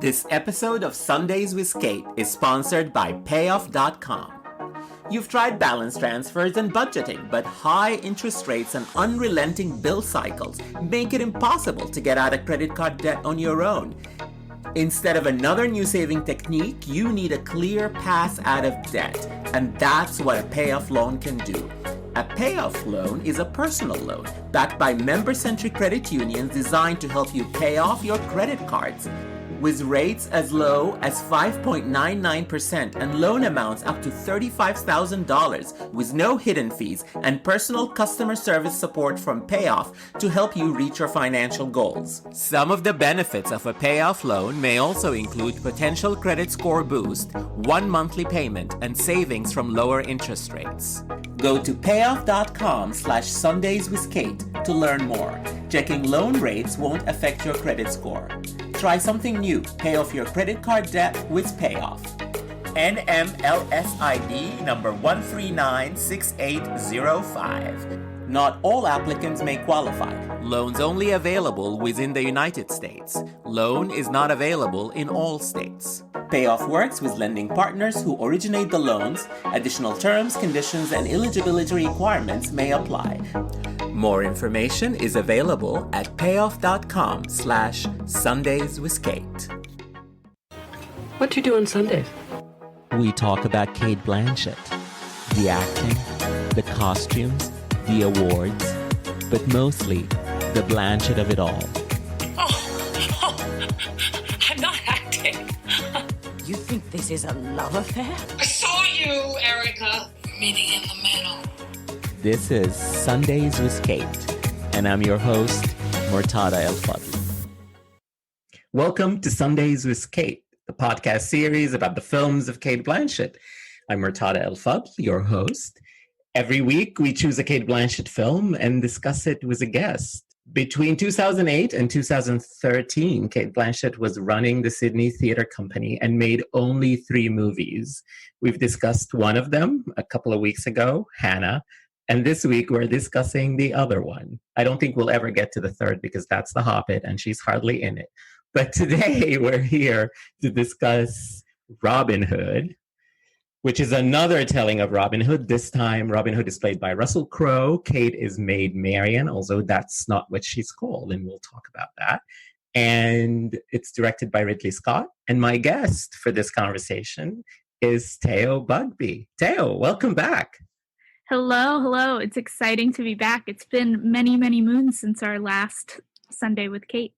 This episode of Sundays with Cate is sponsored by Payoff.com. You've tried balance transfers and budgeting, but high interest rates and unrelenting bill cycles make it impossible to get out of credit card debt on your own. Instead of another new saving technique, you need a clear path out of debt, and that's what a payoff loan can do. A payoff loan is a personal loan backed by member-centric credit unions designed to help you pay off your credit cards. With rates as low as 5.99% and loan amounts up to $35,000 with no hidden fees and personal customer service support from Payoff to help you reach your financial goals. Some of the benefits of a payoff loan may also include potential credit score boost, one monthly payment, and savings from lower interest rates. Go to payoff.com/sundayswithkate to learn more. Checking loan rates won't affect your credit score. Try something new. Pay off your credit card debt with Payoff. NMLSID number 1396805. Not all applicants may qualify. Loans only available within the United States. Loan is not available in all states. Payoff works with lending partners who originate the loans. Additional terms, conditions, and eligibility requirements may apply. More information is available at payoff.com/sundayswithkate. What do you do on Sundays? We talk about Cate Blanchett, the acting, the costumes, the awards, but mostly the Blanchett of it all. Oh, I'm not acting. You think this is a love affair? I saw you, Erica. Meeting in the middle. This is Sundays with Cate, and I'm your host, Murtada Elfadl. Welcome to Sundays with Cate, the podcast series about the films of Cate Blanchett. I'm Murtada Elfadl, your host. Every week, we choose a Cate Blanchett film and discuss it with a guest. Between 2008 and 2013, Cate Blanchett was running the Sydney Theatre Company and made only 3 movies. We've discussed one of them a couple of weeks ago, Hannah, and this week we're discussing the other one. I don't think we'll ever get to the third because that's The Hobbit and she's hardly in it. But today we're here to discuss Robin Hood, which is another telling of Robin Hood. This time, Robin Hood is played by Russell Crowe. Cate is Maid Marian, although that's not what she's called, and we'll talk about that. And it's directed by Ridley Scott. And my guest for this conversation is Teo Bugbee. Teo, welcome back. Hello. It's exciting to be back. It's been many, many moons since our last Sunday with Cate.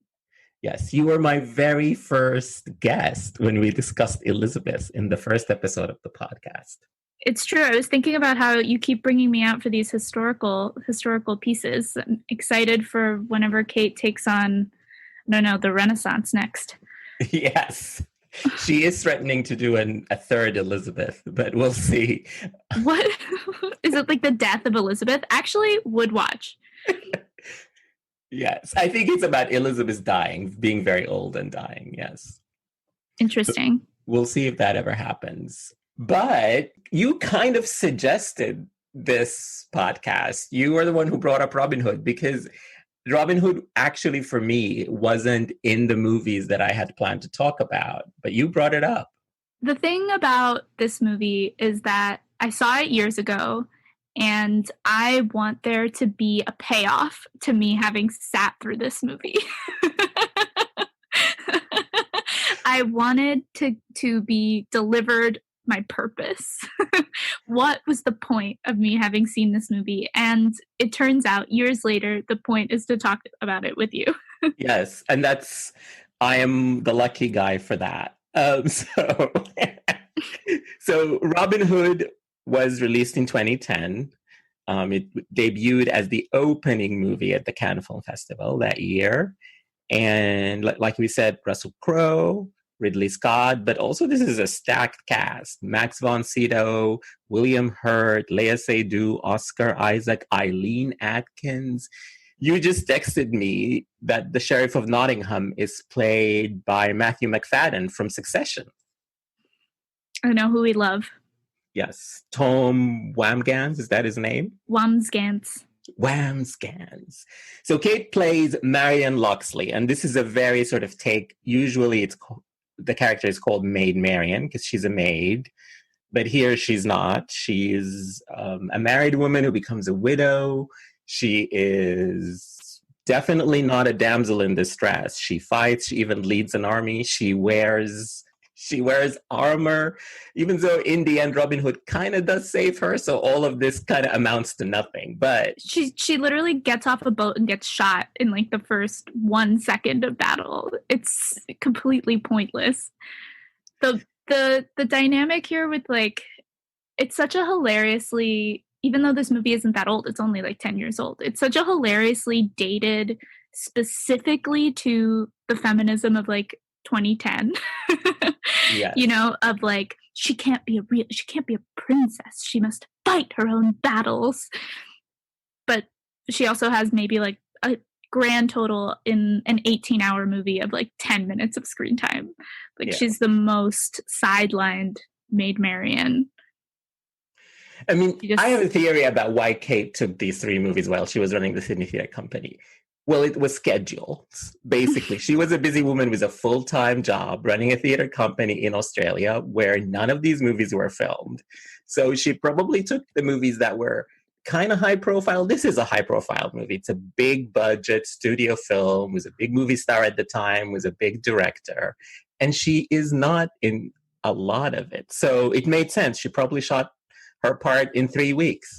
Yes, you were my very first guest when we discussed Elizabeth in the first episode of the podcast. It's true. I was thinking about how you keep bringing me out for these historical pieces. I'm excited for whenever Cate takes on, the Renaissance next. Yes. She is threatening to do a third Elizabeth, but we'll see. What? Is it like the death of Elizabeth? Actually, would watch. Yes, I think it's about Elizabeth dying, being very old and dying, yes. Interesting. But we'll see if that ever happens. But you kind of suggested this podcast. You were the one who brought up Robin Hood because Robin Hood actually, for me, wasn't in the movies that I had planned to talk about, but you brought it up. The thing about this movie is that I saw it years ago, and I want there to be a payoff to me having sat through this movie. I wanted to be delivered my purpose. What was the point of me having seen this movie? And it turns out years later, the point is to talk about it with you. Yes, and I am the lucky guy for that. So Robin Hood was released in 2010. It debuted as the opening movie at the Cannes Film Festival that year. And like we said, Russell Crowe, Ridley Scott, but also this is a stacked cast. Max von Sydow, William Hurt, Lea Seydoux, Oscar Isaac, Eileen Adkins. You just texted me that the Sheriff of Nottingham is played by Matthew McFadden from Succession. I know who we love. Yes. Tom Wamsgans, is that his name? Wamsgans. So Cate plays Marion Loxley, and this is a very sort of take. Usually it's the character is called Maid Marian because she's a maid. But here she's not. She's a married woman who becomes a widow. She is definitely not a damsel in distress. She fights. She even leads an army. She wears armor, even though in the end Robin Hood kind of does save her. So all of this kind of amounts to nothing. But she literally gets off a boat and gets shot in like the first 1 second of battle. It's completely pointless. The dynamic here with like, it's such a hilariously, even though this movie isn't that old, it's only like 10 years old. It's such a hilariously dated specifically to the feminism of like 2010. yes. You know, of like, she can't be a princess. She must fight her own battles. But she also has maybe like a grand total in an 18-hour movie of like 10 minutes of screen time. Like she's the most sidelined Maid Marian. I mean, I have a theory about why Cate took these 3 movies while she was running the Sydney Theatre Company. Well, it was scheduled. Basically, she was a busy woman with a full-time job running a theatre company in Australia where none of these movies were filmed. So she probably took the movies that were kind of high profile. This is a high profile movie. It's a big budget studio film, was a big movie star at the time, was a big director. And she is not in a lot of it. So it made sense. She probably shot her part in 3 weeks.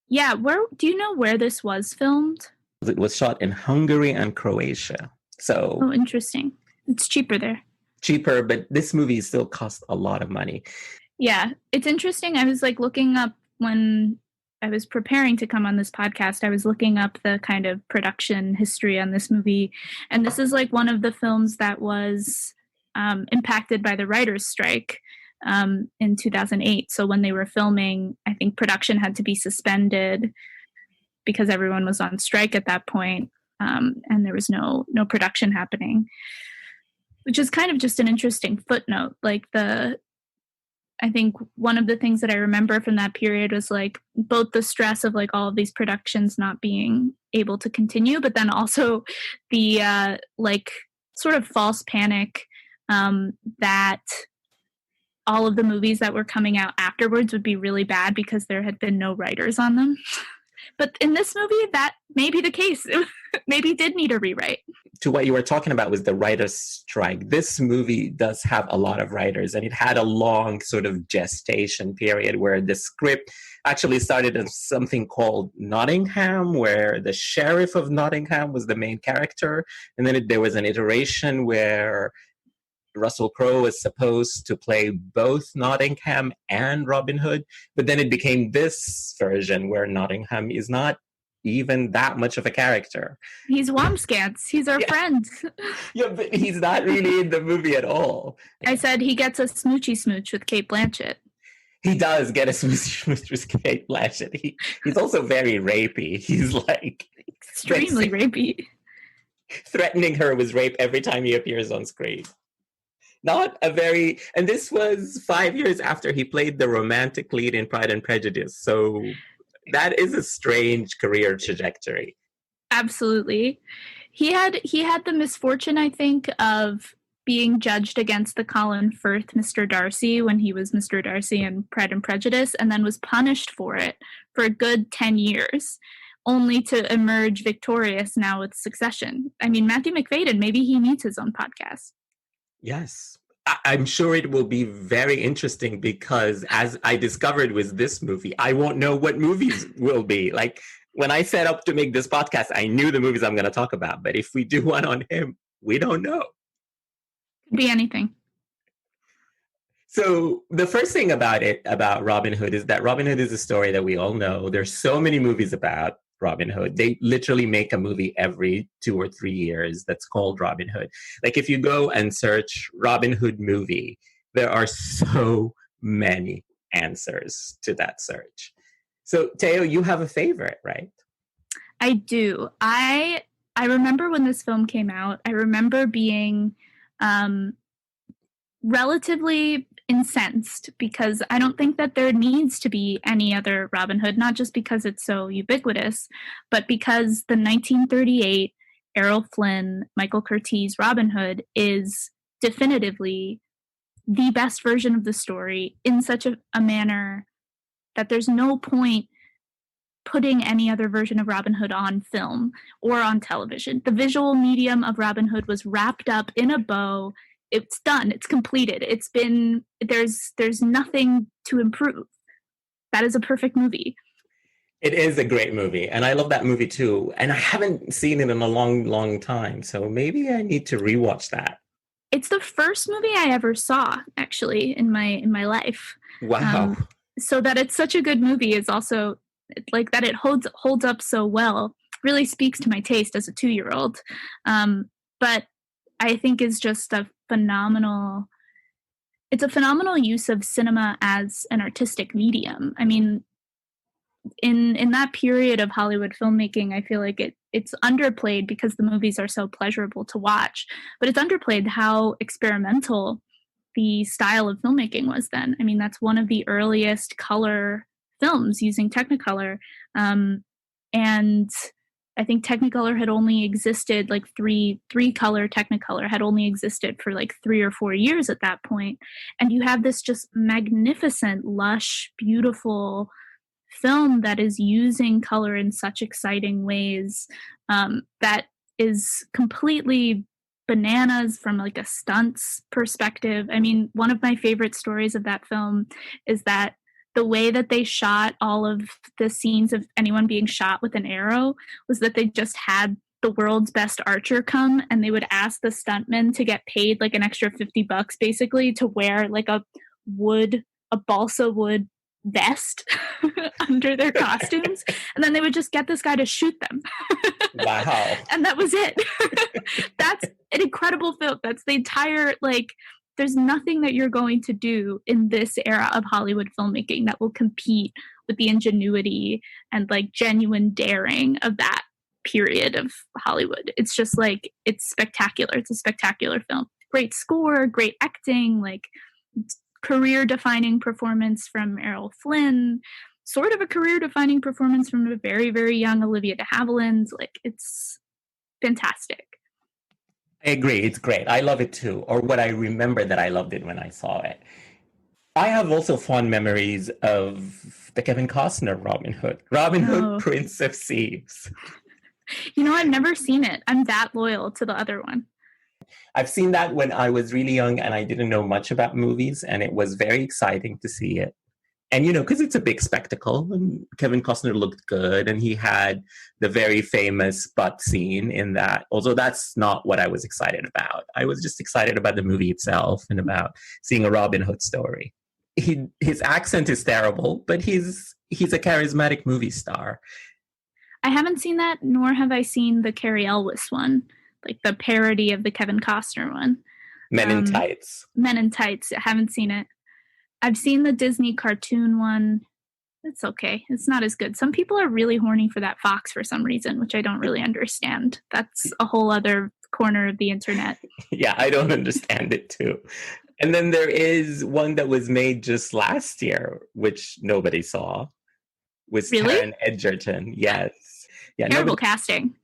Yeah. Do you know where this was filmed? It was shot in Hungary and Croatia. So oh, interesting. It's cheaper there. Cheaper, but this movie still cost a lot of money. Yeah. It's interesting. I was like looking up when I was preparing to come on this podcast, I was looking up the kind of production history on this movie. And this is like one of the films that was impacted by the writer's strike in 2008. So when they were filming, I think production had to be suspended because everyone was on strike at that point, and there was no production happening, which is kind of just an interesting footnote. Like I think one of the things that I remember from that period was like both the stress of like all of these productions not being able to continue, but then also the like sort of false panic that all of the movies that were coming out afterwards would be really bad because there had been no writers on them. But in this movie, that may be the case. Maybe did need a rewrite. To what you were talking about was the writer's strike. This movie does have a lot of writers, and it had a long sort of gestation period where the script actually started as something called Nottingham, where the sheriff of Nottingham was the main character. And then there was an iteration where Russell Crowe was supposed to play both Nottingham and Robin Hood, but then it became this version where Nottingham is not even that much of a character. He's Wamscance. He's our friend. Yeah, but he's not really in the movie at all. I said he gets a smoochy smooch with Cate Blanchett. He does get a smoochy smooch with Cate Blanchett. He's also very rapey. He's like... extremely rapey. Threatening her with rape every time he appears on screen. Not a very... And this was 5 years after he played the romantic lead in Pride and Prejudice. So that is a strange career trajectory. Absolutely. He had the misfortune, I think, of being judged against the Colin Firth Mr. Darcy when he was Mr. Darcy in Pride and Prejudice, and then was punished for it for a good 10 years, only to emerge victorious now with Succession. I mean, Matthew McFadyen, maybe he needs his own podcast. Yes. I'm sure it will be very interesting because, as I discovered with this movie, I won't know what movies will be. Like, when I set up to make this podcast, I knew the movies I'm going to talk about. But if we do one on him, we don't know. Could be anything. So the first thing about Robin Hood is that Robin Hood is a story that we all know. There's so many movies about Robin Hood. They literally make a movie every 2 or 3 years that's called Robin Hood. Like, if you go and search Robin Hood movie, there are so many answers to that search. So, Teo, you have a favorite, right? I do. I remember when this film came out, I remember being relatively incensed because I don't think that there needs to be any other Robin Hood, not just because it's so ubiquitous, but because the 1938 Errol Flynn, Michael Curtiz Robin Hood is definitively the best version of the story in such a manner that there's no point putting any other version of Robin Hood on film or on television. The visual medium of Robin Hood was wrapped up in a bow. It's done. It's completed. There's nothing to improve. That is a perfect movie. It is a great movie, and I love that movie too. And I haven't seen it in a long, long time, so maybe I need to rewatch that. It's the first movie I ever saw, actually, in my life. Wow. So that it's such a good movie is also like that. It holds up so well. Really speaks to my taste as a 2-year-old. But I think is just a phenomenal. It's a phenomenal use of cinema as an artistic medium. I mean, in that period of Hollywood filmmaking, I feel like it's underplayed because the movies are so pleasurable to watch, but it's underplayed how experimental the style of filmmaking was then. I mean, that's one of the earliest color films using Technicolor. And I think Technicolor had only existed, like three color Technicolor had only existed for like 3 or 4 years at that point. And you have this just magnificent, lush, beautiful film that is using color in such exciting ways that is completely bananas from like a stunts perspective. I mean, one of my favorite stories of that film is that the way that they shot all of the scenes of anyone being shot with an arrow was that they just had the world's best archer come, and they would ask the stuntmen to get paid like an extra $50 basically to wear like a balsa wood vest under their costumes, and then they would just get this guy to shoot them. Wow. And that was it. That's an incredible film. That's the entire, like, there's nothing that you're going to do in this era of Hollywood filmmaking that will compete with the ingenuity and like genuine daring of that period of Hollywood. It's just like, it's spectacular. It's a spectacular film. Great score, great acting, like career-defining performance from Errol Flynn, sort of a career-defining performance from a very, very young Olivia de Havilland. Like, it's fantastic. I agree. It's great. I love it too. Or what I remember that I loved it when I saw it. I have also fond memories of the Kevin Costner Robin Hood. Robin Hood, Prince of Thieves. You know, I've never seen it. I'm that loyal to the other one. I've seen that when I was really young and I didn't know much about movies, and it was very exciting to see it. And, you know, because it's a big spectacle, and Kevin Costner looked good, and he had the very famous butt scene in that. Although that's not what I was excited about. I was just excited about the movie itself and about seeing a Robin Hood story. His accent is terrible, but he's a charismatic movie star. I haven't seen that, nor have I seen the Cary Elwes one, like the parody of the Kevin Costner one. Men in Tights. Men in Tights. I haven't seen it. I've seen the Disney cartoon one. It's okay. It's not as good. Some people are really horny for that fox for some reason, which I don't really understand. That's a whole other corner of the internet. Yeah, I don't understand it too. And then there is one that was made just last year, which nobody saw, with Really? Taron Egerton. Yes. Yeah, Terrible casting.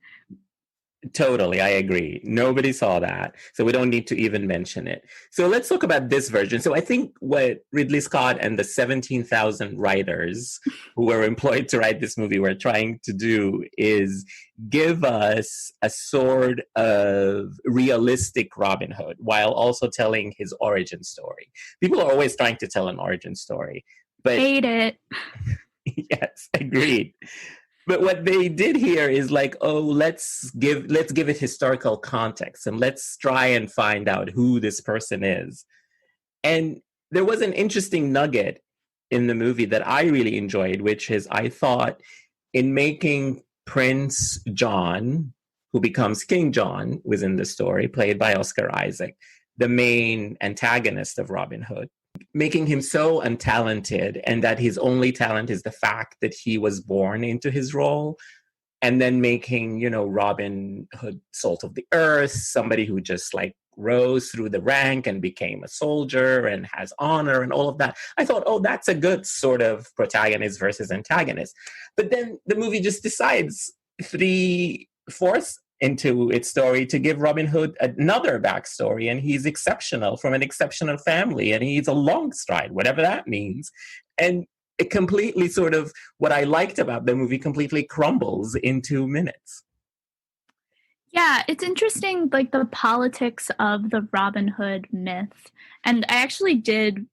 Totally, I agree. Nobody saw that, so we don't need to even mention it. So let's talk about this version. So I think what Ridley Scott and the 17,000 writers who were employed to write this movie were trying to do is give us a sort of realistic Robin Hood while also telling his origin story. People are always trying to tell an origin story, but hate it. Yes, agreed. But what they did here is like, oh, let's give it historical context and let's try and find out who this person is. And there was an interesting nugget in the movie that I really enjoyed, which is I thought in making Prince John, who becomes King John within the story, played by Oscar Isaac, the main antagonist of Robin Hood, making him so untalented and that his only talent is the fact that he was born into his role, and then making, you know, Robin Hood salt of the earth, somebody who just like rose through the rank and became a soldier and has honor and all of that. I thought, oh, that's a good sort of protagonist versus antagonist. But then the movie just decides 3/4 into its story to give Robin Hood another backstory, and he's exceptional from an exceptional family, and he's a long stride, whatever that means. And it completely sort of, what I liked about the movie completely crumbles in 2 minutes. Yeah, it's interesting, like the politics of the Robin Hood myth. And I actually did,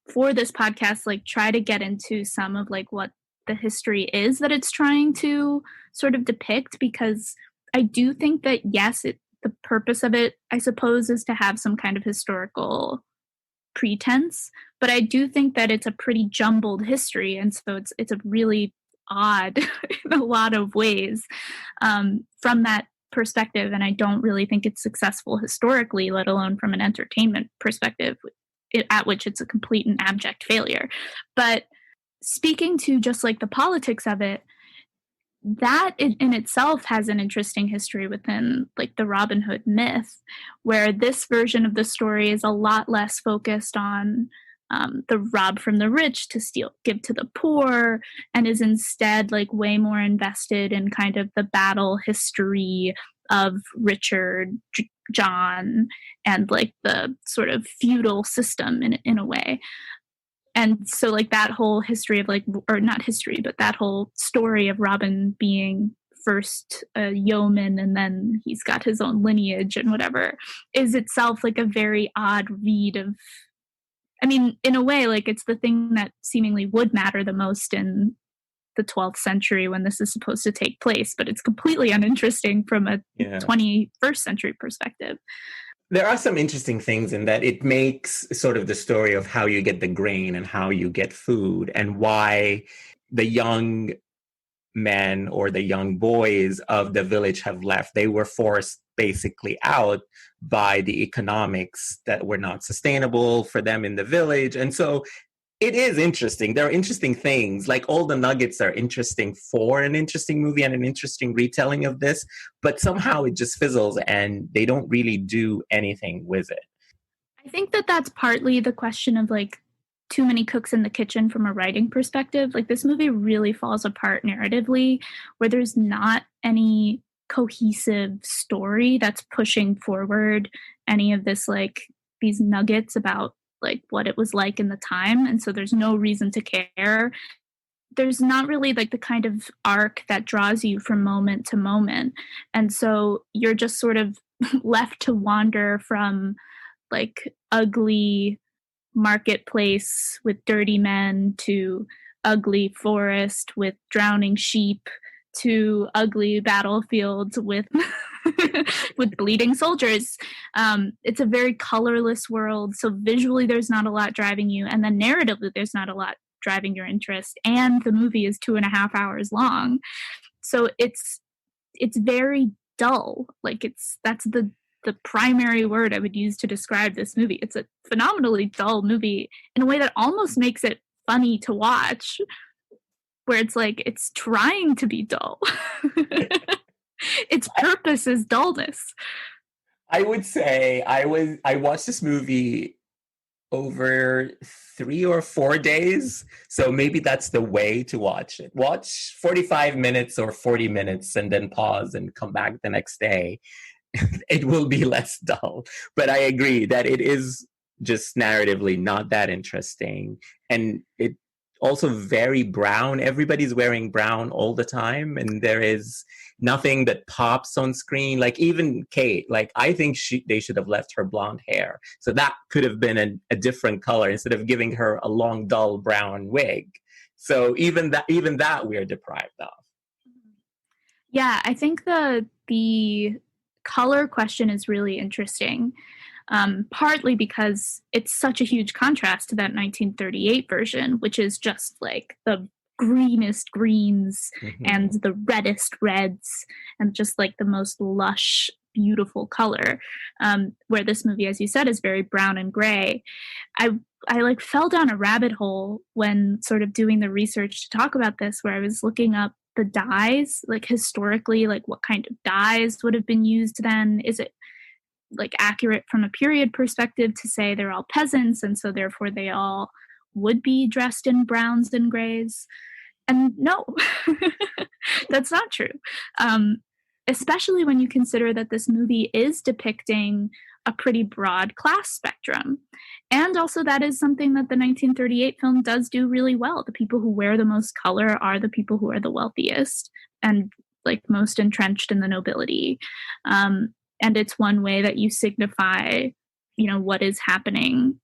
for this podcast, like try to get into some of like what the history is that it's trying to sort of depict, because I do think that, yes, the purpose of it, I suppose, is to have some kind of historical pretense, but I do think that it's a pretty jumbled history, and so it's a really odd in a lot of ways from that perspective, and I don't really think it's successful historically, let alone from an entertainment perspective, at which it's a complete and abject failure. But speaking to just like the politics of it, that in itself has an interesting history within like the Robin Hood myth, where this version of the story is a lot less focused on the rob from the rich to steal, give to the poor, and is instead like way more invested in kind of the battle history of Richard, John, and like the sort of feudal system in a way. And so like that whole history of like, or not history, but that whole story of Robin being first a yeoman and then he's got his own lineage and whatever is itself like a very odd read of, I mean, in a way, like it's the thing that seemingly would matter the most in the 12th century when this is supposed to take place, but it's completely uninteresting from a 21st century perspective. There are some interesting things in that it makes sort of the story of how you get the grain and how you get food, and why the young men or the young boys of the village have left. They were forced basically out by the economics that were not sustainable for them in the village. And so it is interesting. There are interesting things, like all the nuggets are interesting for an interesting movie and an interesting retelling of this, but somehow it just fizzles and they don't really do anything with it. I think that that's partly the question of like too many cooks in the kitchen from a writing perspective. Like this movie really falls apart narratively, where there's not any cohesive story that's pushing forward any of this, like these nuggets about like what it was like in the time. And so there's no reason to care. There's not really like the kind of arc that draws you from moment to moment. And so you're just sort of left to wander from like ugly marketplace with dirty men to ugly forest with drowning sheep to ugly battlefields with with bleeding soldiers. It's a very colorless world, so visually there's not a lot driving you, and then narratively there's not a lot driving your interest, and the movie is 2.5 hours long, so it's very dull. Like that's the primary word I would use to describe this movie. It's a phenomenally dull movie in a way that almost makes it funny to watch, where it's like it's trying to be dull. Its purpose is dullness. I would say I watched this movie over 3 or 4 days, so maybe that's the way to watch it. Watch 45 minutes or 40 minutes and then pause and come back the next day. It will be less dull. But I agree that it is just narratively not that interesting, and it also very brown. Everybody's wearing brown all the time, and there is nothing that pops on screen. Like even Kate, like I think they should have left her blonde hair, so that could have been a different color instead of giving her a long dull brown wig. So even that we're deprived of. Yeah, I think the color question is really interesting. Partly because it's such a huge contrast to that 1938 version, which is just like the greenest greens and the reddest reds and just like the most lush, beautiful color, where this movie, as you said, is very brown and gray. I like fell down a rabbit hole when sort of doing the research to talk about this, where I was looking up the dyes, like historically, like what kind of dyes would have been used then. Is it like accurate from a period perspective to say they're all peasants and so therefore they all would be dressed in browns and grays? And no, that's not true. especially when you consider that this movie is depicting a pretty broad class spectrum. And also that is something that the 1938 film does do really well. The people who wear the most color are the people who are the wealthiest and like most entrenched in the nobility. And it's one way that you signify, you know, what is happening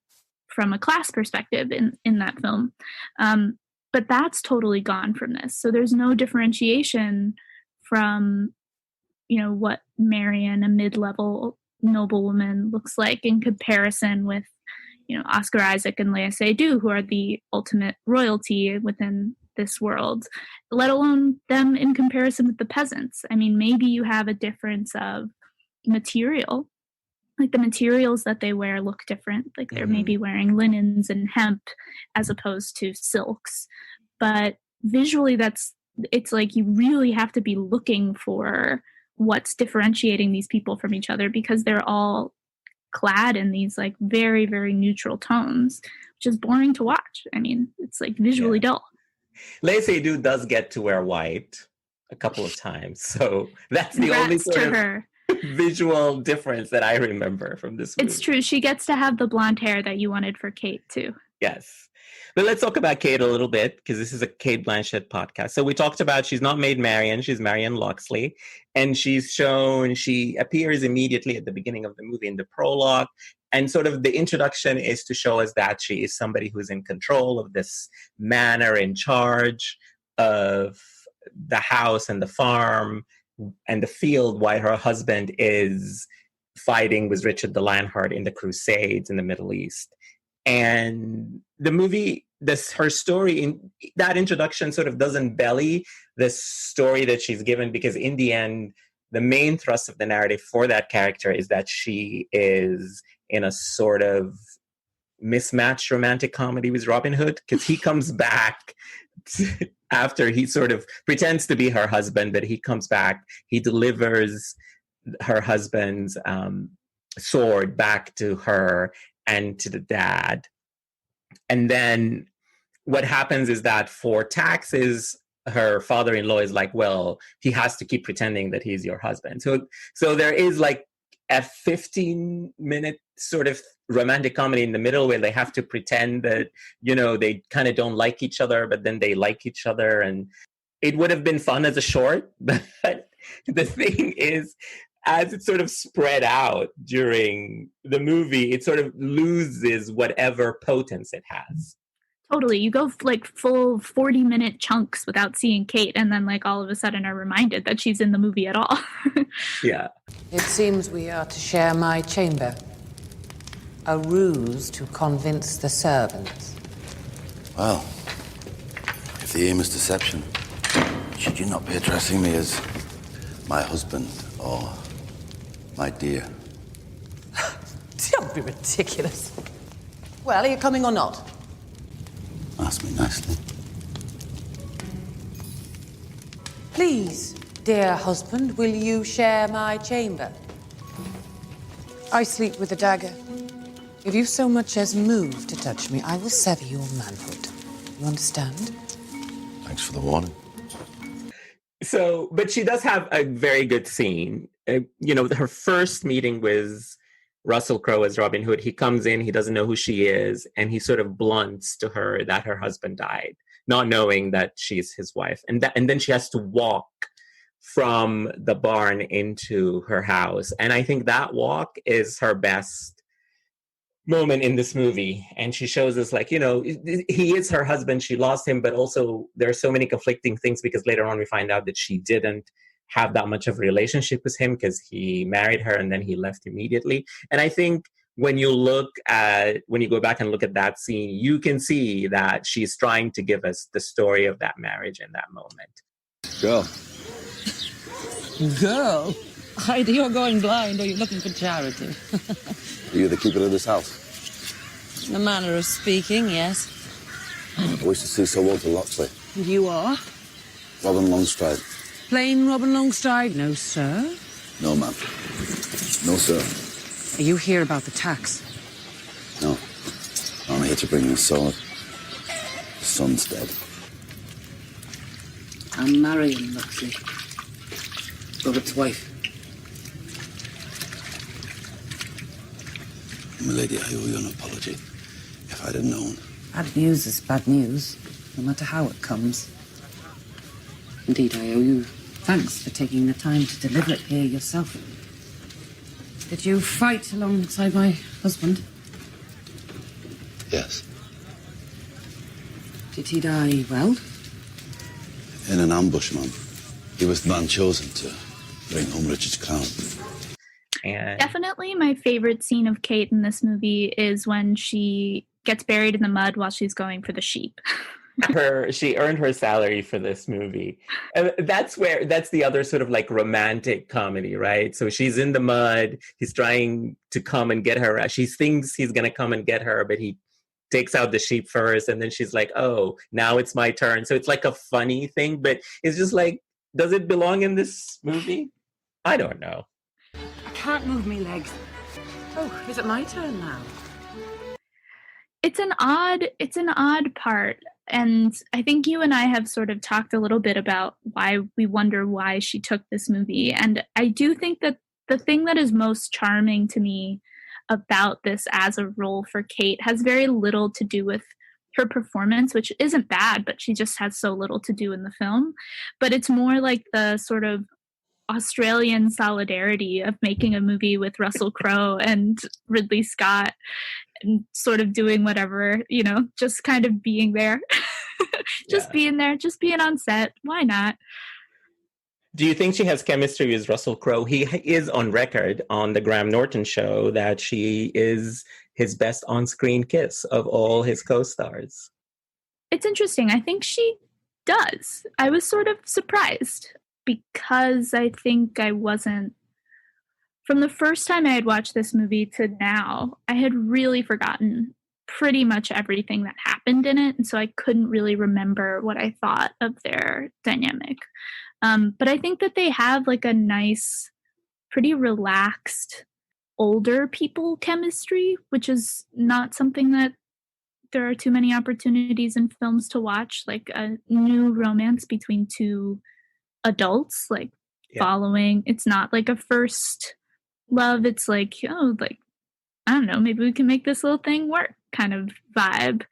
from a class perspective in that film. But that's totally gone from this. So there's no differentiation from, you know, what Marion, a mid-level noblewoman, looks like in comparison with, you know, Oscar Isaac and Léa Seydoux, who are the ultimate royalty within this world, let alone them in comparison with the peasants. I mean, maybe you have a difference of material. Like the materials that they wear look different. Like they're maybe wearing linens and hemp as opposed to silks. But visually, it's like you really have to be looking for what's differentiating these people from each other, because they're all clad in these like very, very neutral tones, which is boring to watch. I mean, it's like visually dull. Léa Seydoux does get to wear white a couple of times. So that's the only sort of visual difference that I remember from this movie. It's true. She gets to have the blonde hair that you wanted for Cate too. Yes. But let's talk about Cate a little bit, because this is a Cate Blanchett podcast. So we talked about she's not Maid Marian, she's Marion Loxley. And she appears immediately at the beginning of the movie in the prologue. And sort of the introduction is to show us that she is somebody who's in control of this manor, in charge of the house and the farm and the field, while her husband is fighting with Richard the Lionheart in the Crusades in the Middle East. And the movie, her story in that introduction sort of doesn't belly the story that she's given, because in the end, the main thrust of the narrative for that character is that she is in a sort of mismatched romantic comedy with Robin Hood, because he comes back after he sort of pretends to be her husband, but he comes back, he delivers her husband's sword back to her and to the dad. And then what happens is that for taxes, her father-in-law is like, well, he has to keep pretending that he's your husband. So there is like a 15-minute sort of romantic comedy in the middle where they have to pretend that, you know, they kind of don't like each other, but then they like each other. And it would have been fun as a short, but the thing is, as it's sort of spread out during the movie, it sort of loses whatever potence it has. Totally. You go like full 40-minute chunks without seeing Cate, and then like all of a sudden are reminded that she's in the movie at all. Yeah. It seems we are to share my chamber. A ruse to convince the servants. Well, if the aim is deception, should you not be addressing me as my husband or my dear? Don't be ridiculous. Well, are you coming or not? Ask me nicely. Please, dear husband, will you share my chamber? I sleep with a dagger. If you so much as move to touch me, I will sever your manhood. You understand? Thanks for the warning. So, but she does have a very good scene. You know, her first meeting with Russell Crowe as Robin Hood, he comes in, he doesn't know who she is, and he sort of blunts to her that her husband died, not knowing that she's his wife. And then she has to walk from the barn into her house. And I think that walk is her best moment in this movie. And she shows us, like, you know, he is her husband, she lost him, but also there are so many conflicting things, because later on we find out that she didn't have that much of a relationship with him, because he married her and then he left immediately. And I think when you go back and look at that scene, you can see that she's trying to give us the story of that marriage in that moment. Girl. Girl? Either you're going blind or you're looking for charity. Are you the keeper of this house? In a manner of speaking, yes. I wish to see Sir Walter Loxley. And you are? Robin Longstride. Plain Robin Longstride? No, sir. No, ma'am. No, sir. Are you here about the tax? No. I'm here to bring you a sword. The son's dead. I'm Marion Loxley. Robert's wife. Milady, I owe you an apology. If I'd have known. Bad news is bad news, no matter how it comes. Indeed, I owe you thanks for taking the time to deliver it here yourself. Did you fight alongside my husband? Yes. Did he die well? In an ambush, Mum. He was the man chosen to bring home Richard's crown. And Definitely my favorite scene of Cate in this movie is when she gets buried in the mud while she's going for the sheep. she earned her salary for this movie. And that's the other sort of like romantic comedy, right? So she's in the mud, he's trying to come and get her. She thinks he's going to come and get her, but he takes out the sheep first, and then she's like, oh, now it's my turn. So it's like a funny thing, but it's just like, does it belong in this movie? I don't know. I can't move me legs. Oh, is it my turn now? It's an odd part. And I think you and I have sort of talked a little bit about why we wonder why she took this movie. And I do think that the thing that is most charming to me about this as a role for Cate has very little to do with her performance, which isn't bad, but she just has so little to do in the film. But it's more like the sort of Australian solidarity of making a movie with Russell Crowe and Ridley Scott and sort of doing whatever, just kind of being there. Being there, just being on set. Why not? Do you think she has chemistry with Russell Crowe? He is on record on the Graham Norton show that she is his best on-screen kiss of all his co-stars. It's interesting. I think she does. I was sort of surprised because I think I wasn't, from the first time I had watched this movie to now, I had really forgotten pretty much everything that happened in it. And so I couldn't really remember what I thought of their dynamic. But I think that they have like a nice, pretty relaxed, older people chemistry, which is not something that there are too many opportunities in films to watch, like a new romance between two adults, following. It's not like a first love. It's like, I don't know, maybe we can make this little thing work kind of vibe.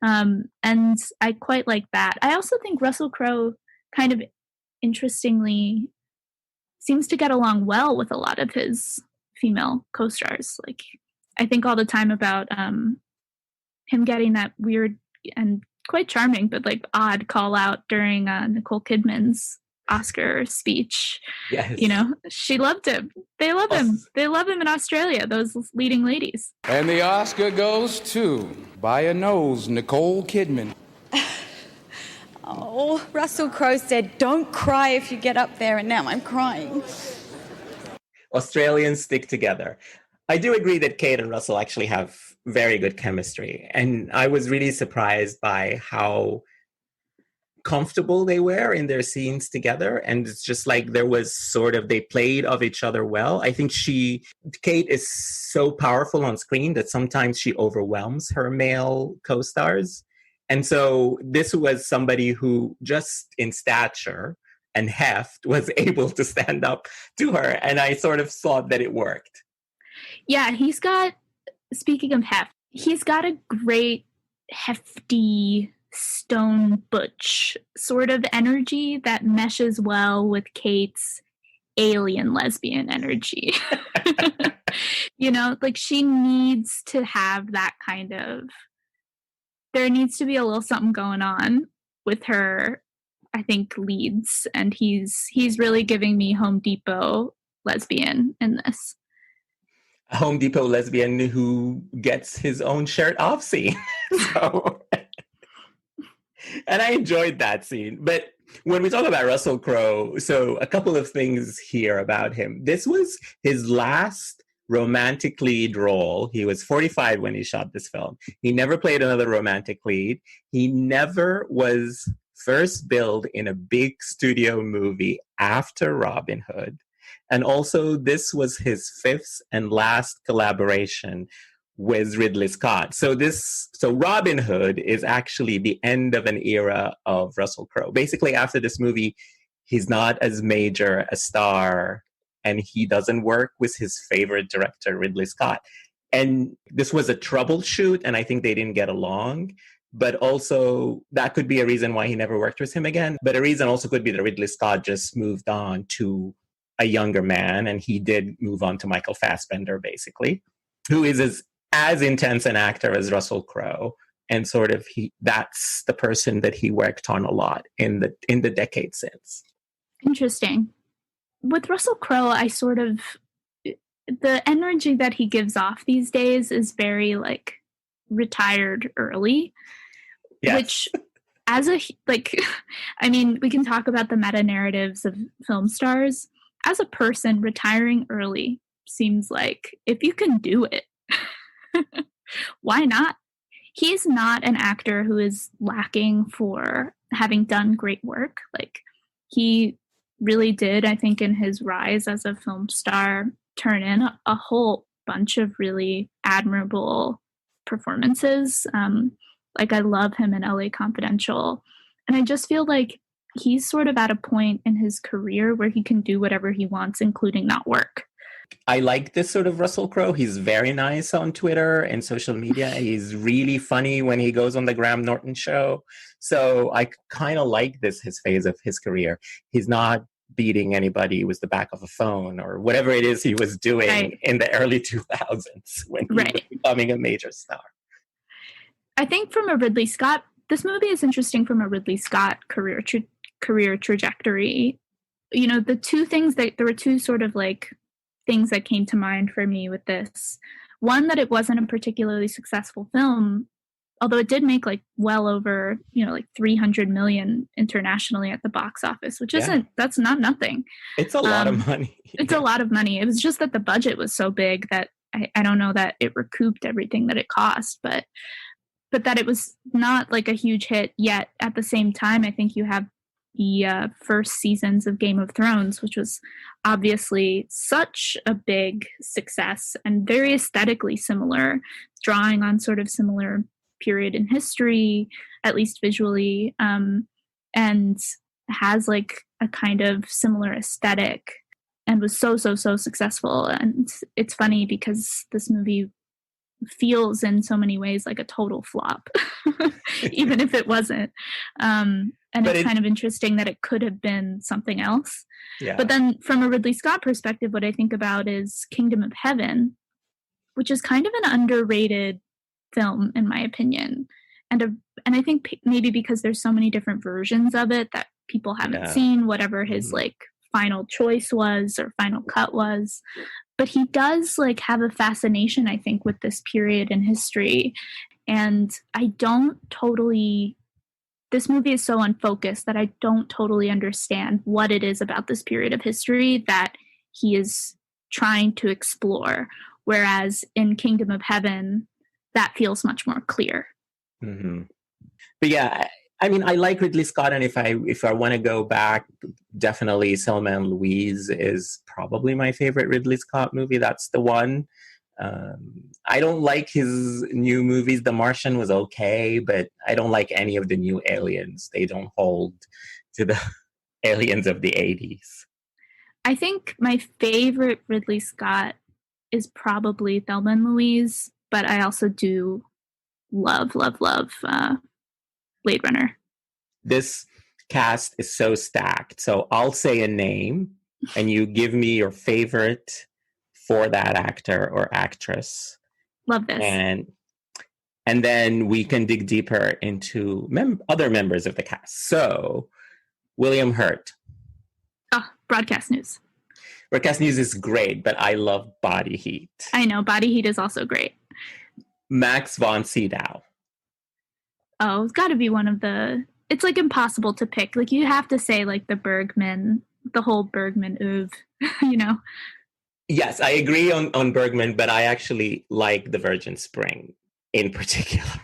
And I quite like that. I also think Russell Crowe kind of interestingly seems to get along well with a lot of his female co-stars. Like, I think all the time about him getting that weird and quite charming but like odd call out during Nicole Kidman's Oscar speech. Yes. She loved him. They love him. They love him in Australia, those leading ladies. And the Oscar goes to, by a nose, Nicole Kidman. Oh, Russell Crowe said, don't cry if you get up there, and now I'm crying. Australians stick together. I do agree that Cate and Russell actually have very good chemistry. And I was really surprised by how comfortable they were in their scenes together. And it's just like there was they played off each other well. I think Cate is so powerful on screen that sometimes she overwhelms her male co-stars. And so this was somebody who just in stature and heft was able to stand up to her. And I sort of thought that it worked. Yeah, speaking of heft, he's got a great hefty stone butch sort of energy that meshes well with Cate's alien lesbian energy. Like she needs to have that kind of, there needs to be a little something going on with her, I think, leads. And he's really giving me Home Depot lesbian in this. A Home Depot lesbian who gets his own shirt off scene. And I enjoyed that scene. But when we talk about Russell Crowe, so a couple of things here about him. This was his last romantic lead role. He was 45 when he shot this film. He never played another romantic lead. He never was first billed in a big studio movie after Robin Hood. And also, this was his fifth and last collaboration with Ridley Scott. So Robin Hood is actually the end of an era of Russell Crowe. Basically, after this movie, He's not as major a star, and he doesn't work with his favorite director, Ridley Scott. And this was a troubleshoot, and I think they didn't get along. But also, that could be a reason why he never worked with him again. But a reason also could be that Ridley Scott just moved on to a younger man, and he did move on to Michael Fassbender, basically, who is as intense an actor as Russell Crowe. And sort of that's the person that he worked on a lot in the decade since. Interesting. With Russell Crowe, the energy that he gives off these days is very like retired early, yes. Which I mean, we can talk about the meta narratives of film stars. As a person, retiring early seems like if you can do it, why not? He's not an actor who is lacking for having done great work. Like, he really did, I think, in his rise as a film star, turn in a whole bunch of really admirable performances. Like, I love him in LA Confidential. And I just feel like he's sort of at a point in his career where he can do whatever he wants, including not work. I like this sort of Russell Crowe. He's very nice on Twitter and social media. He's really funny when he goes on the Graham Norton show. So I kind of like his phase of his career. He's not beating anybody with the back of a phone or whatever it is he was doing in the early 2000s when he was becoming a major star. I think from a Ridley Scott, this movie is interesting from a Ridley Scott career trajectory. You know, there were two sort of like things that came to mind for me with this. One, that it wasn't a particularly successful film, although it did make like well over, like 300 million internationally at the box office, which that's not nothing. It's a lot of money. It's a lot of money. It was just that the budget was so big that I don't know that it recouped everything that it cost, but that it was not like a huge hit yet. At the same time, I think you have the first seasons of Game of Thrones, which was obviously such a big success and very aesthetically similar, drawing on sort of similar period in history, at least visually, and has like a kind of similar aesthetic, and was so successful. And it's funny because this movie feels in so many ways like a total flop, even if it wasn't. And it's kind of interesting that it could have been something else. Yeah. But then from a Ridley Scott perspective, what I think about is Kingdom of Heaven, which is kind of an underrated film, in my opinion. And I think maybe because there's so many different versions of it that people haven't seen, whatever his like final choice was or final cut was. But he does like have a fascination, I think, with this period in history. And this movie is so unfocused that I don't totally understand what it is about this period of history that he is trying to explore. Whereas in Kingdom of Heaven, that feels much more clear. Mm-hmm. But yeah, I mean, I like Ridley Scott, and if I want to go back, definitely Selma and Louise is probably my favorite Ridley Scott movie. That's the one. I don't like his new movies. The Martian was okay, but I don't like any of the new Aliens. They don't hold to the Aliens of the 80s. I think my favorite Ridley Scott is probably Thelma and Louise, but I also do love Blade Runner. This cast is so stacked. So I'll say a name and you give me your favorite for that actor or actress. Love this. And then we can dig deeper into other members of the cast. So, William Hurt. Oh, Broadcast News. Broadcast News is great, but I love Body Heat. I know, Body Heat is also great. Max von Sydow. Oh, it's got to be one of the... It's like impossible to pick. Like, you have to say like the whole Bergman oeuvre, Yes, I agree on Bergman, but I actually like The Virgin Spring in particular.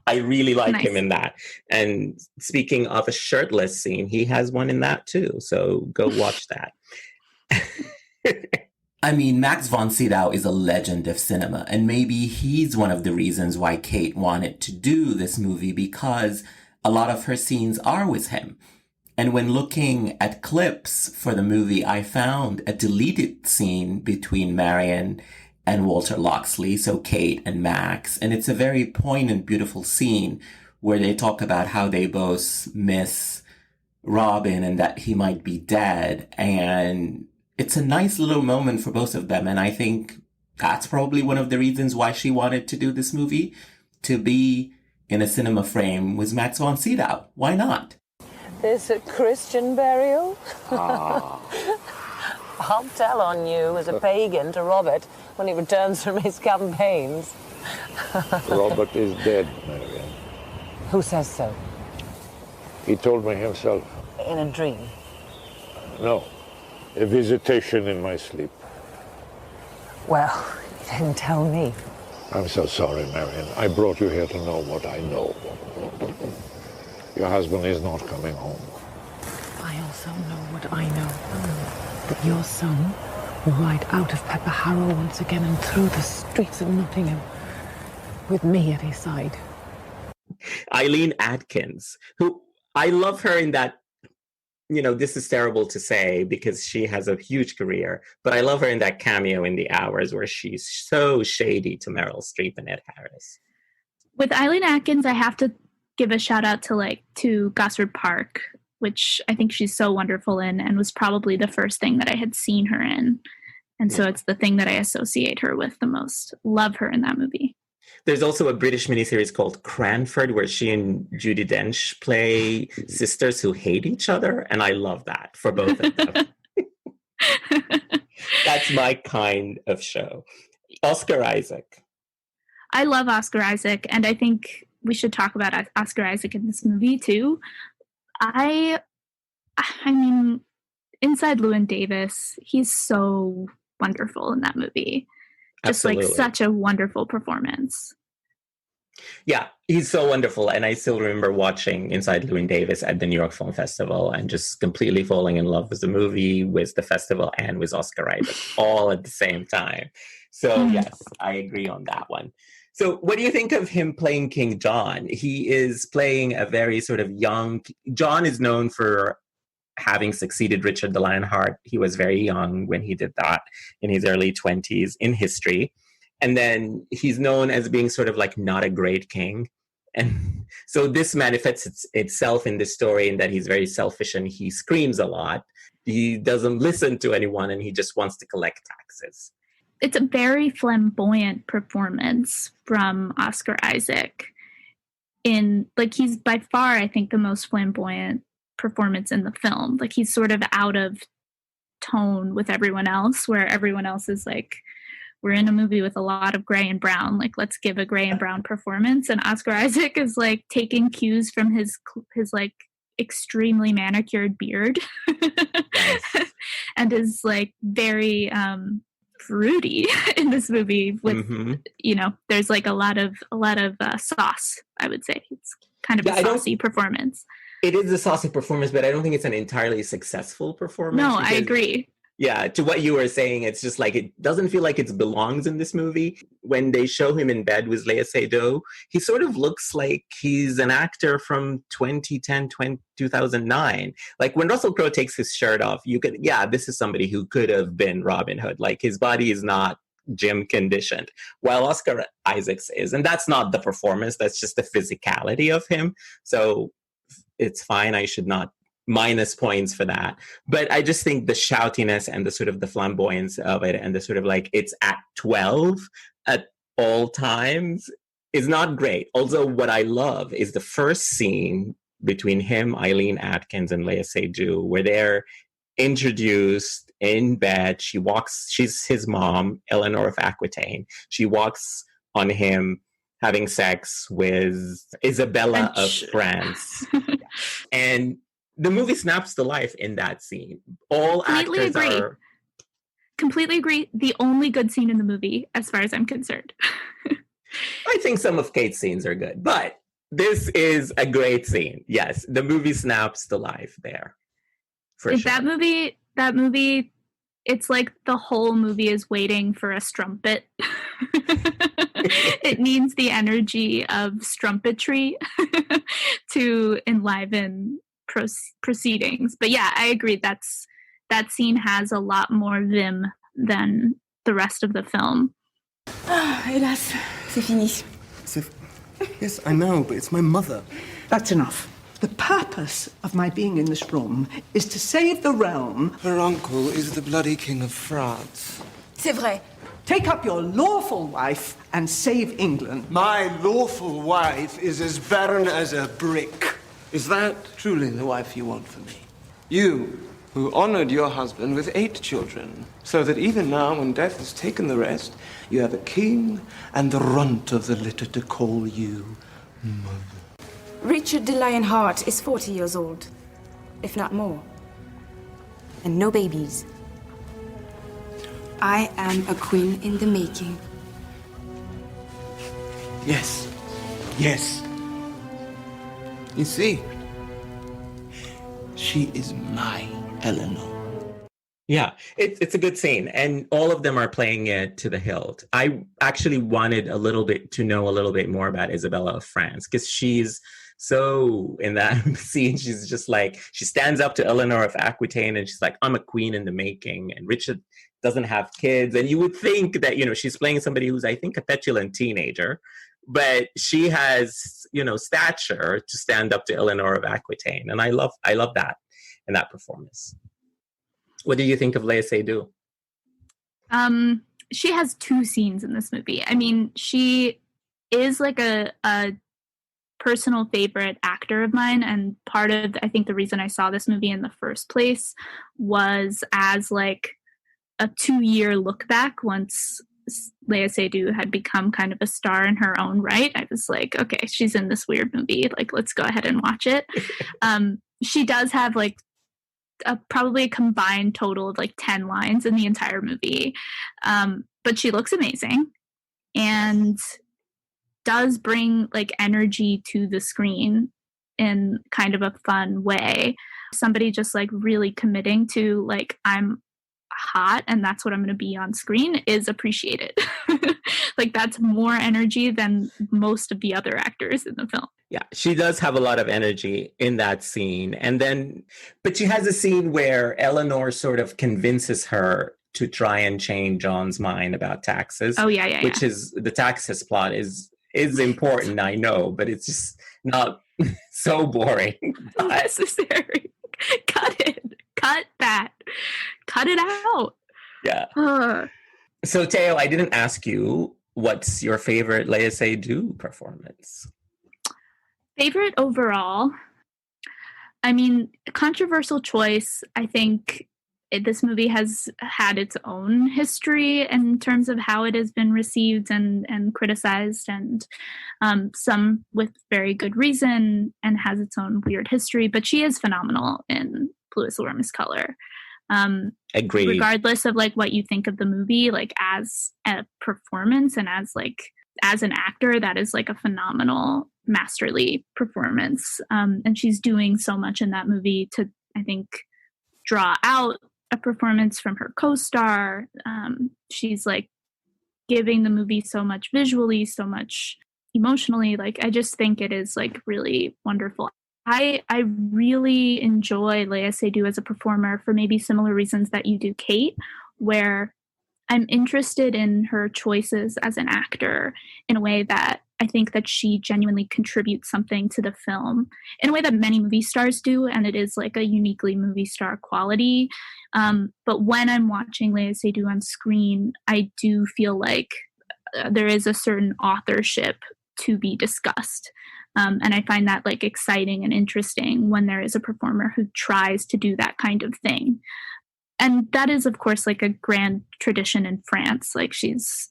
I really like him in that. And speaking of a shirtless scene, he has one in that too. So go watch that. I mean, Max von Sydow is a legend of cinema, and maybe he's one of the reasons why Cate wanted to do this movie, because a lot of her scenes are with him. And when looking at clips for the movie, I found a deleted scene between Marion and Walter Loxley, so Cate and Max. And it's a very poignant, beautiful scene where they talk about how they both miss Robin and that he might be dead. And it's a nice little moment for both of them. And I think that's probably one of the reasons why she wanted to do this movie, to be in a cinema frame with Max von Sydow. Why not? This a Christian burial? Ah. I'll tell on you as a pagan to Robert when he returns from his campaigns. Robert is dead, Marion. Who says so? He told me himself. In a dream? No, a visitation in my sleep. Well, you didn't tell me. I'm so sorry, Marion. I brought you here to know what I know. Your husband is not coming home. I also know what I know. That your son will ride out of Pepper Harrow once again and through the streets of Nottingham with me at his side. Eileen Adkins, who I love her in that, this is terrible to say because she has a huge career, but I love her in that cameo in The Hours where she's so shady to Meryl Streep and Ed Harris. With Eileen Adkins, I have to give a shout out to Gosford Park, which I think she's so wonderful in and was probably the first thing that I had seen her in. And so it's the thing that I associate her with the most. Love her in that movie. There's also a British miniseries called Cranford where she and Judi Dench play sisters who hate each other. And I love that for both of them. That's my kind of show. Oscar Isaac. I love Oscar Isaac. And I think we should talk about Oscar Isaac in this movie too. I mean, inside Llewyn Davis, he's so wonderful in that movie. Just Absolutely. Such a wonderful performance. Yeah, he's so wonderful. And I still remember watching Inside Llewyn Davis at the New York Film Festival and just completely falling in love with the movie, with the festival, and with Oscar Isaac all at the same time. So yes, I agree on that one. So what do you think of him playing King John? He is playing a very sort of young... John is known for having succeeded Richard the Lionheart. He was very young when he did that in his early 20s in history. And then he's known as being sort of like not a great king. And so this manifests itself in this story in that he's very selfish and he screams a lot. He doesn't listen to anyone and he just wants to collect taxes. It's a very flamboyant performance from Oscar Isaac. He's by far, I think, the most flamboyant performance in the film. Like, he's sort of out of tone with everyone else, where everyone else is like, we're in a movie with a lot of gray and brown, like, let's give a gray and brown performance. And Oscar Isaac is like taking cues from his like extremely manicured beard. Yes. And is like very fruity in this movie with there's like a lot of sauce. I would say it's kind of a saucy performance. It is a saucy performance, but I don't think it's an entirely successful performance. No, I agree. Yeah, to what you were saying, it's just like it doesn't feel like it belongs in this movie. When they show him in bed with Léa Seydoux, he sort of looks like he's an actor from 2010, 2009. Like when Russell Crowe takes his shirt off, this is somebody who could have been Robin Hood. Like his body is not gym conditioned, while Oscar Isaacs is. And that's not the performance, that's just the physicality of him. So it's fine. I should not minus points for that. But I just think the shoutiness and the sort of the flamboyance of it and the sort of like it's at 12 at all times is not great. Also, what I love is the first scene between him, Eileen Adkins, and Léa Seydoux, where they're introduced in bed. She's his mom, Eleanor of Aquitaine. She walks on him having sex with Isabella of France. And the movie snaps to life in that scene. All actors are... Completely agree. The only good scene in the movie, as far as I'm concerned. I think some of Kate's scenes are good, but this is a great scene. Yes, the movie snaps to life there. For sure. That movie, it's like the whole movie is waiting for a strumpet. It needs the energy of strumpetry to enliven proceedings. But yeah, I agree. That scene has a lot more vim than the rest of the film. Hélas, c'est fini. Yes, I know, but it's my mother. That's enough. The purpose of my being in this room is to save the realm. Her uncle is the bloody king of France. C'est vrai. Take up your lawful wife and save England. My lawful wife is as barren as a brick. Is that truly the wife you want for me? You, who honored your husband with 8 children, so that even now, when death has taken the rest, you have a king and the runt of the litter to call you mother. Richard de Lionheart is 40 years old, if not more. And no babies. I am a queen in the making. Yes. Yes. You see, she is my Eleanor. Yeah, it's a good scene, and all of them are playing it to the hilt. I actually wanted to know a little bit more about Isabella of France, because she's so in that scene, she's just like, she stands up to Eleanor of Aquitaine and she's like, I'm a queen in the making, and Richard doesn't have kids. And you would think that, she's playing somebody who's, I think, a petulant teenager, but she has, stature to stand up to Eleanor of Aquitaine. And I love that in that performance. What do you think of Léa Seydoux? She has 2 scenes in this movie. I mean, she is like a personal favorite actor of mine, and part of, I think, the reason I saw this movie in the first place was as like a 2-year look back once Léa Seydoux had become kind of a star in her own right. I was like, okay, she's in this weird movie, like, let's go ahead and watch it. She does have like probably a combined total of like 10 lines in the entire movie, but she looks amazing and does bring like energy to the screen in kind of a fun way. Somebody just like really committing to like, I'm hot and that's what I'm going to be on screen is appreciated. Like, that's more energy than most of the other actors in the film. Yeah, she does have a lot of energy in that scene. But she has a scene where Eleanor sort of convinces her to try and change John's mind about taxes. Oh, yeah. Which is, the taxes plot is important, I know, but it's just not so boring. Unnecessary. Cut it. Cut that. Cut it out. Yeah. So, Teo, I didn't ask you, what's your favorite Léa Seydoux performance? Favorite overall? I mean, controversial choice. I think this movie has had its own history in terms of how it has been received and criticized, and some with very good reason, and has its own weird history. But she is phenomenal in Blue is the Warmest Color. Agreed. Regardless of like what you think of the movie, like as a performance and as an actor, that is like a phenomenal masterly performance. And she's doing so much in that movie to, I think, draw out a performance from her co-star. She's like giving the movie so much visually, so much emotionally. Like, I just think it is like really wonderful. I really enjoy Léa Seydoux as a performer for maybe similar reasons that you do Kate, where I'm interested in her choices as an actor in a way that I think that she genuinely contributes something to the film in a way that many movie stars do, and it is like a uniquely movie star quality. But when I'm watching Léa Seydoux on screen, I do feel like there is a certain authorship to be discussed. And I find that like exciting and interesting when there is a performer who tries to do that kind of thing. And that is, of course, like a grand tradition in France. Like, she's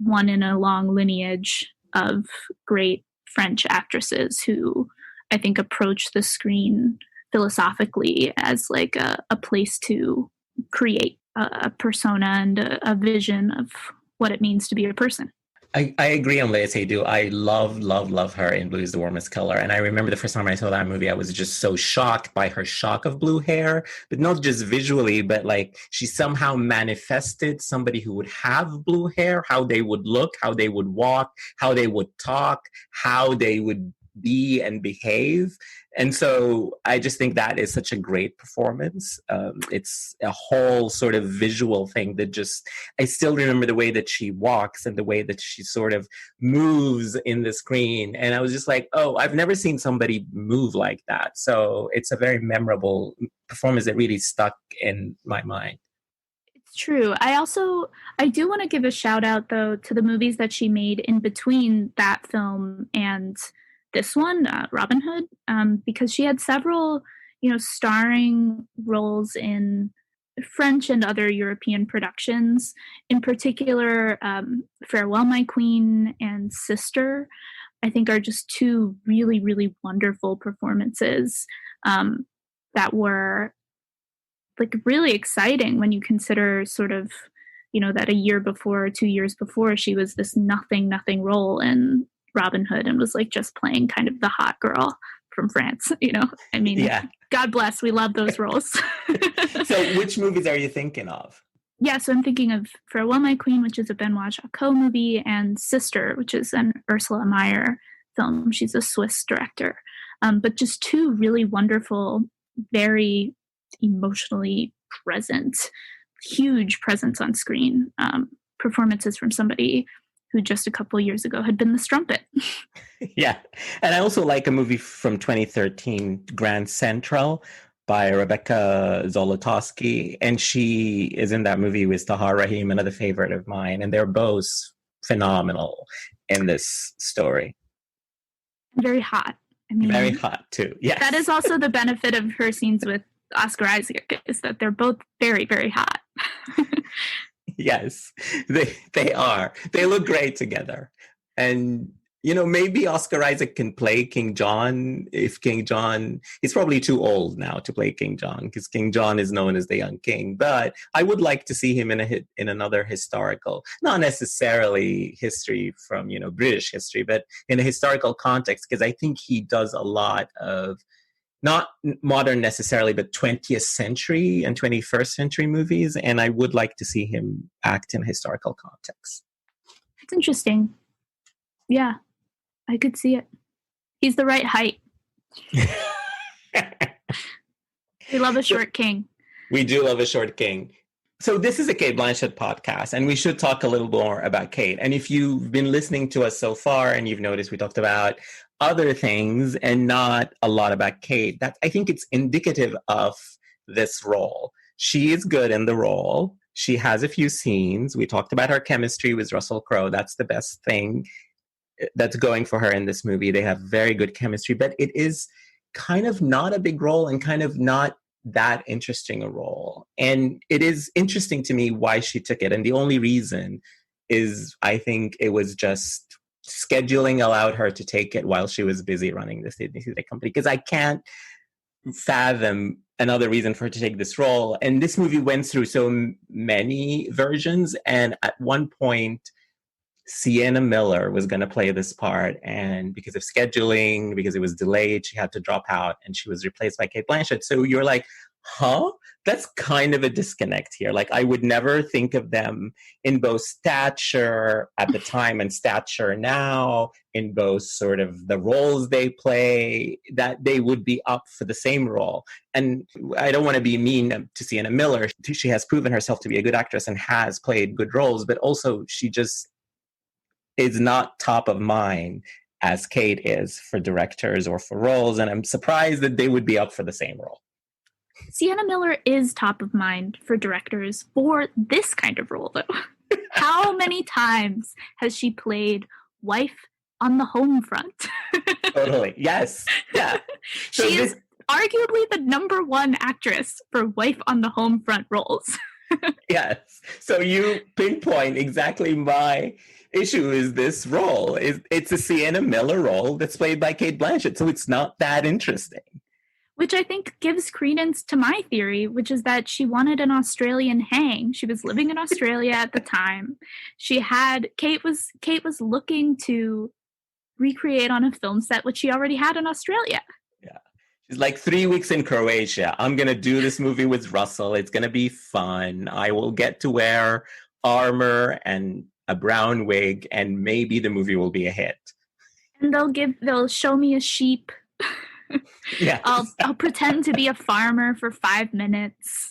one in a long lineage of great French actresses who I think approach the screen philosophically as like a place to create a persona and a vision of what it means to be a person. I agree on Léa Seydoux. I love her in Blue is the Warmest Color. And I remember the first time I saw that movie, I was just so shocked by her shock of blue hair, but not just visually, but like she somehow manifested somebody who would have blue hair, how they would look, how they would walk, how they would talk, how they would be and behave. And so I just think that is such a great performance. It's a whole sort of visual thing that just, I still remember the way that she walks and the way that she sort of moves in the screen. And I was just like, oh, I've never seen somebody move like that. So it's a very memorable performance that really stuck in my mind. It's true. I do want to give a shout out though to the movies that she made in between that film and this one, Robin Hood, because she had several, starring roles in French and other European productions. In particular, Farewell, My Queen and Sister, I think, are just two really, really wonderful performances that were like really exciting when you consider sort of, that a year before, 2 years before, she was this nothing role in Robin Hood and was like just playing kind of the hot girl from France, I mean, yeah. God bless, we love those roles. So which movies are you thinking of? Yeah, so I'm thinking of Farewell, My Queen, which is a Benoit Jacot movie, and Sister, which is an Ursula Meyer film. She's a Swiss director. But just two really wonderful, very emotionally present, huge presence on screen performances from somebody who just a couple years ago had been the Strumpet. Yeah. And I also like a movie from 2013, Grand Central, by Rebecca Zolotowski. And she is in that movie with Tahar Rahim, another favorite of mine. And they're both phenomenal in this story. Very hot. I mean, very hot, too. Yes. That is also the benefit of her scenes with Oscar Isaac, is that they're both very, very hot. Yes, they are. They look great together. And, maybe Oscar Isaac can play King John if King John, he's probably too old now to play King John because King John is known as the young king. But I would like to see him in another historical, not necessarily history from, British history, but in a historical context, because I think he does a lot of not modern necessarily, but 20th century and 21st century movies. And I would like to see him act in a historical context. It's interesting. Yeah, I could see it. He's the right height. We love a short king. We do love a short king. So this is a Cate Blanchett podcast, and we should talk a little more about Cate. And if you've been listening to us so far and you've noticed we talked about other things and not a lot about Cate, that I think it's indicative of this role. She is good in the role. She has a few scenes. We talked about her chemistry with Russell Crowe. That's the best thing that's going for her in this movie. They have very good chemistry, but it is kind of not a big role and kind of not that interesting a role. And it is interesting to me why she took it. And the only reason is I think it was just scheduling allowed her to take it while she was busy running the Sydney Theatre Company, because I can't fathom another reason for her to take this role. And this movie went through so many versions, and at one point Sienna Miller was going to play this part, and because of scheduling, because it was delayed, she had to drop out and she was replaced by Cate Blanchett. So you're like, huh? That's kind of a disconnect here. Like, I would never think of them in both stature at the time and stature now, in both sort of the roles they play, that they would be up for the same role. And I don't want to be mean to Sienna Miller. She has proven herself to be a good actress and has played good roles, but also she just is not top of mind as Cate is for directors or for roles. And I'm surprised that they would be up for the same role. Sienna Miller is top of mind for directors for this kind of role, though. How many times has she played wife on the home front? Totally. Yes. Yeah. So she is arguably the number one actress for wife on the home front roles. Yes. So you pinpoint exactly my issue is this role. It's a Sienna Miller role that's played by Cate Blanchett, so it's not that interesting. Which I think gives credence to my theory, which is that she wanted an Australian hang. She was living in Australia at the time. Cate was looking to recreate on a film set what she already had in Australia. Yeah. She's like 3 weeks in Croatia. I'm going to do this movie with Russell. It's going to be fun. I will get to wear armor and a brown wig, and maybe the movie will be a hit. And they'll show me a sheep. Yeah. I'll pretend to be a farmer for 5 minutes.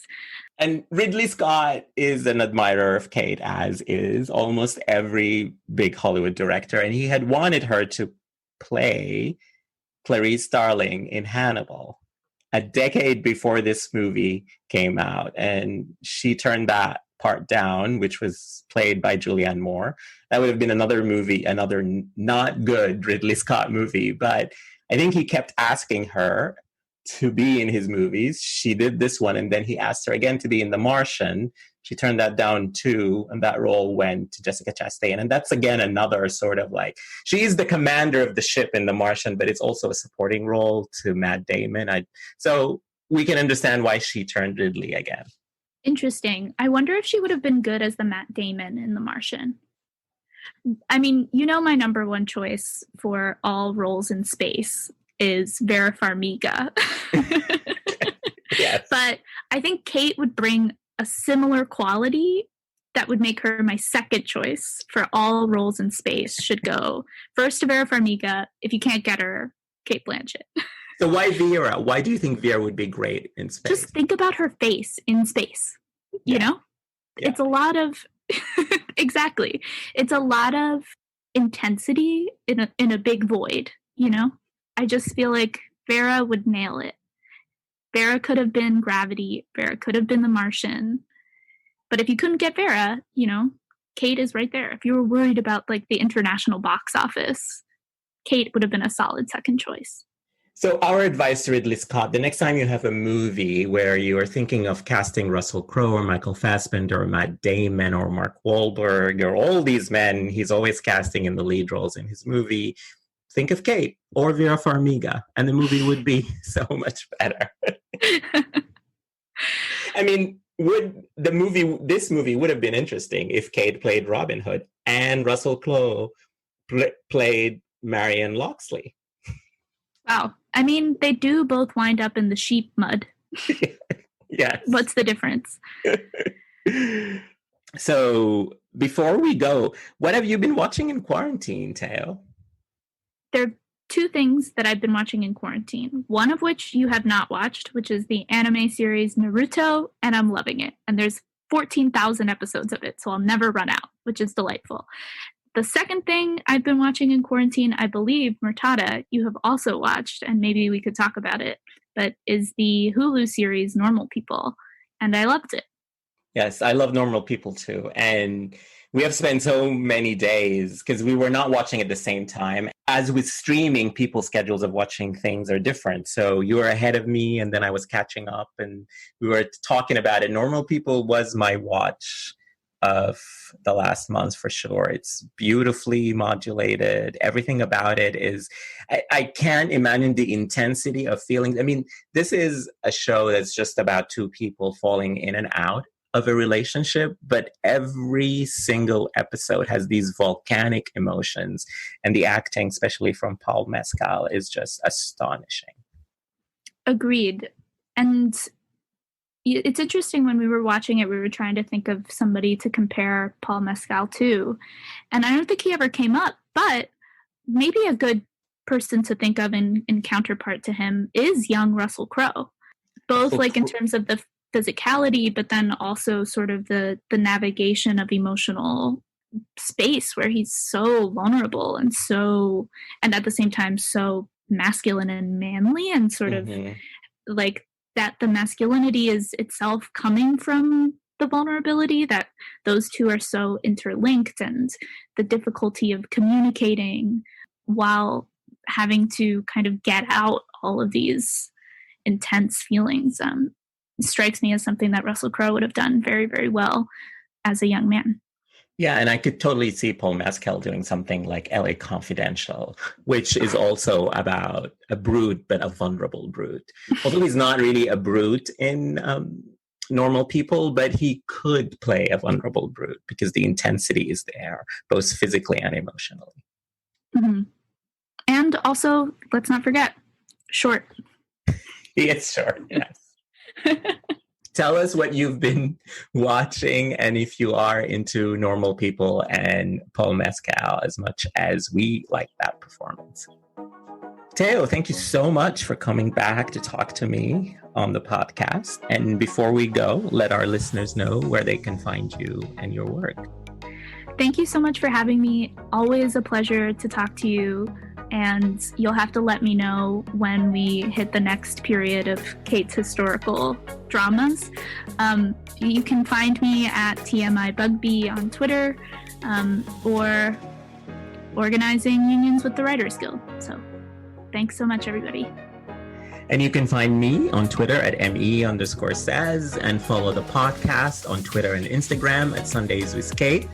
And Ridley Scott is an admirer of Cate, as is almost every big Hollywood director. And he had wanted her to play Clarice Starling in Hannibal a decade before this movie came out. And she turned that part down, which was played by Julianne Moore. That would have been another movie, another not good Ridley Scott movie. But I think he kept asking her to be in his movies. She did this one, and then he asked her again to be in The Martian. She turned that down too, and that role went to Jessica Chastain. And that's, again, another sort of like, she is the commander of the ship in The Martian, but it's also a supporting role to Matt Damon. So we can understand why she turned Ridley again. Interesting. I wonder if she would have been good as the Matt Damon in The Martian. I mean, my number one choice for all roles in space is Vera Farmiga. Yes. But I think Cate would bring a similar quality that would make her my second choice for all roles in space. Should go first to Vera Farmiga. If you can't get her, Cate Blanchett. So why Vera? Why do you think Vera would be great in space? Just think about her face in space. You know? Yeah. It's a lot of exactly. It's a lot of intensity in a big void, I just feel like Vera would nail it. Vera could have been Gravity. Vera could have been The Martian. But if you couldn't get Vera, Cate is right there. If you were worried about like the international box office, Cate would have been a solid second choice. So our advice to Ridley Scott, the next time you have a movie where you are thinking of casting Russell Crowe or Michael Fassbender or Matt Damon or Mark Wahlberg or all these men he's always casting in the lead roles in his movie, think of Cate or Vera Farmiga, and the movie would be so much better. I mean, this movie would have been interesting if Cate played Robin Hood and Russell Crowe played Marion Loxley. Wow. I mean, they do both wind up in the sheep mud. Yes. What's the difference? So before we go, what have you been watching in quarantine, Teo? There are two things that I've been watching in quarantine. One of which you have not watched, which is the anime series Naruto, and I'm loving it. And there's 14,000 episodes of it, so I'll never run out, which is delightful. The second thing I've been watching in quarantine, I believe, Murtada, you have also watched, and maybe we could talk about it, but is the Hulu series Normal People, and I loved it. Yes, I love Normal People too. And we have spent so many days, because we were not watching at the same time. As with streaming, people's schedules of watching things are different. So you were ahead of me, and then I was catching up, and we were talking about it. Normal People was my watch of the last month for sure. It's beautifully modulated. Everything about it is, I can't imagine the intensity of feelings. I mean, this is a show that's just about two people falling in and out of a relationship, but every single episode has these volcanic emotions, and the acting, especially from Paul Mescal, is just astonishing. Agreed. And it's interesting, when we were watching it, we were trying to think of somebody to compare Paul Mescal to. And I don't think he ever came up, but maybe a good person to think of in counterpart to him is young Russell Crowe. Both like in terms of the physicality, but then also sort of the navigation of emotional space where he's so vulnerable and at the same time so masculine and manly, and sort of like that the masculinity is itself coming from the vulnerability, that those two are so interlinked, and the difficulty of communicating while having to kind of get out all of these intense feelings strikes me as something that Russell Crowe would have done very, very well as a young man. Yeah, and I could totally see Paul Mescal doing something like LA Confidential, which is also about a brute, but a vulnerable brute. Although he's not really a brute in Normal People, but he could play a vulnerable brute because the intensity is there, both physically and emotionally. Mm-hmm. And also, let's not forget, short. He is short, yes. tell us what you've been watching and if you are into Normal People and Paul Mescal as much as we like that performance. Teo, thank you so much for coming back to talk to me on the podcast. And before we go, let our listeners know where they can find you and your work. Thank you so much for having me. Always a pleasure to talk to you. And you'll have to let me know when we hit the next period of Cate's historical dramas. You can find me at TMI Bugbee on Twitter, or organizing unions with the Writers Guild. So thanks so much, everybody. And you can find me on Twitter at ME_Saz and follow the podcast on Twitter and Instagram at Sundays with Cate.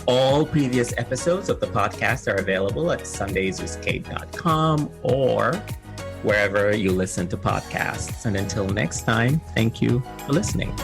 All previous episodes of the podcast are available at sundayswithkate.com or wherever you listen to podcasts. And until next time, thank you for listening.